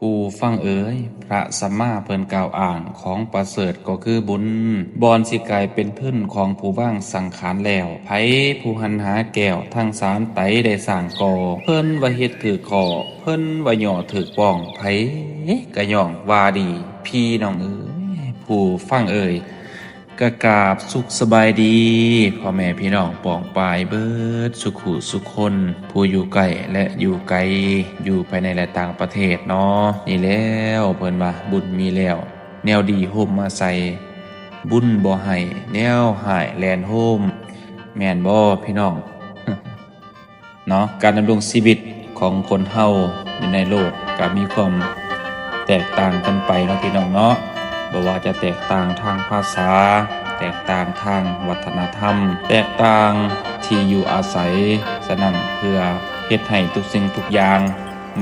ผู้ฟังเอ๋ยพระสัมมาเพิ่นกล่าวอ่างของประเสริฐก็คือบุญบอนสิกลายเป็นพื้นของผู้ว่างสังขารแล้วไผผู้หันหาแก้วทั้งสามไตได้สร้างก่อเพิ่นว่าเฮ็ดถือขอเพิ่นว่าย่อถือป้องไผก็ย่องว่าดีพี่น้องเอ๋ยผู้ฟังเอ๋ยกะกราบสุขสบายดีพ่อแม่พี่น้องปองปายเบิดสุขุสุขคนผู้อยู่ไกลและอยู่ไกลอยู่ภายในและต่างประเทศเนาะนี่แล้วเพิ่นว่าบุญมีแล้วแนวดีโฮมมาใส่บุญบ่ให้แนวหายแลนโฮมแม่นบ่พี่น้อง เนาะการดำรงชีวิตของคนเฮาอยู่ในโลกก็มีความแตกต่างกันไปเนาะพี่น้องเนาะบ่ว่าจะแตกต่างทางภาษาแตกต่างทางวัฒนธรรมแตกต่างที่อยู่อาศัยฉะนั้นเพื่อเฮ็ดให้ทุกสิ่งทุกอย่าง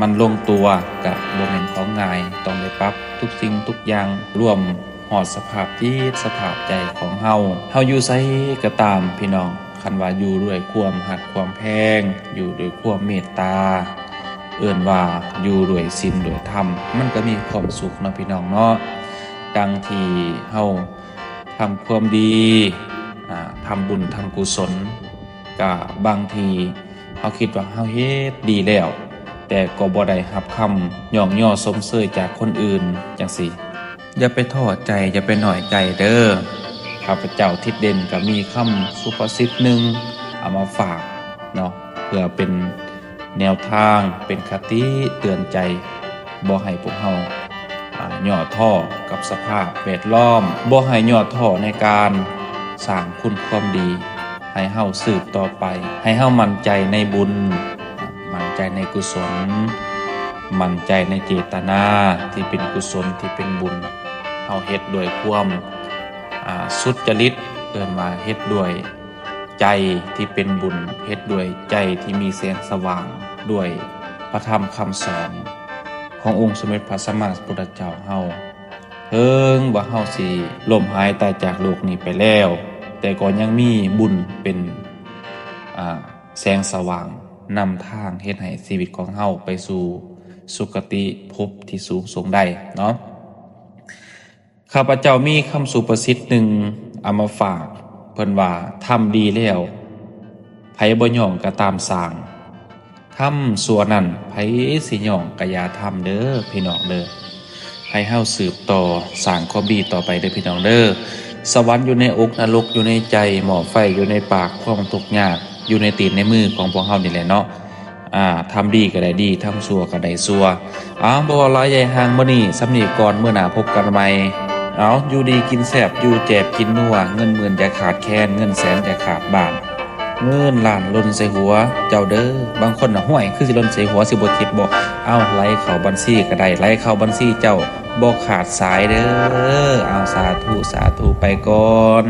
มันลงตัวก็บ่แม่นของง่ายต้องได้ปรับทุกสิ่งทุกอย่างร่วมฮอดสภาพจิตสภาพใจของเฮาอยู่ไสก็ตามพี่น้องคันว่าอยู่ด้วยความหักความแพงอยู่ด้วยความเมตตาเอิ้นว่าอยู่ด้วยศีลด้วยธรรมมันก็มีความสุขเนาะพี่น้องเนาะดังที่เฮาทำความดีทำบุญทำกุศลก็บางทีเฮาคิดว่าเฮาเฮ็ดดีแล้วแต่ก็บ่ได้รับคำย่องย่อสมเชยจากคนอื่นจังซี่อย่าไปท้อใจอย่าไปน้อยใจเด้อข้าพเจ้าทิดเด่นก็มีคำสุภาษิตหนึ่งเอามาฝากเนาะเพื่อเป็นแนวทางเป็นคติเตือนใจบ่ให้พวกเฮาย่อท้อกับสภาพแวดล้อมบ่ให้ย่อท้อในการสร้างคุณความดีให้เฮาสืบต่อไปให้เฮามั่นใจในบุญมั่นใจในกุศลมั่นใจในเจตนาที่เป็นกุศลที่เป็นบุญเฮาเฮ็ดด้วยความสุจริตเอิ้นว่าเฮ็ดด้วยใจที่เป็นบุญเฮ็ดด้วยใจที่มีแสงสว่างด้วยพระธรรมคำสอนขององค์สมเด็จพระสัมมาสัมพุทธเจ้าเฮาว่าเฮาสิล้มหายตายจากโลกนี้ไปแล้วแต่ก็ยังมีบุญเป็นแสงสว่างนำทางเฮ็ดให้ชีวิตของเฮาไปสู่สุคติภพที่สูงส่งได้เนาะข้าพเจ้ามีคำสุภาษิตหนึ่งเอามาฝากเพิ่นว่าทำดีแล้วไผบ่ย่องก็ตามสร้างทำสัวนั่นไผสิย่องก็อย่าทำเด้อพี่น้องเด้อให้เฮาสืบต่อสร้างความดีต่อไปเด้อพี่น้องเด้อสวรรค์อยู่ในอกนรกอยู่ในใจหม้อไฟอยู่ในปากความทุกข์ยากอยู่ในตีนในมือของพวกเฮานี่แหละเนาะทำดีก็ได้ดีทำชั่วก็ได้ชั่วบ่ว่าหลายใหญ่ห่างมื้อนี้สำนีก่อนมื้อหน้าพบกันใหม่อยู่ดีกินแซ่บอยู่แจบกินนัวเงินหมื่นอย่าขาดแคลนเงินแสนอย่าขาดบ้านเงินล้านล้นใส่หัวเจ้าเด้อบางคนห้วยคือสิล้นใส่หัวสิบ่เจ็บบ่ไหลเข้าบัญชีก็ได้ไหลเข้าบัญชีเจ้าบ่ขาดสายเด้อสาธุสาธุไปก่อน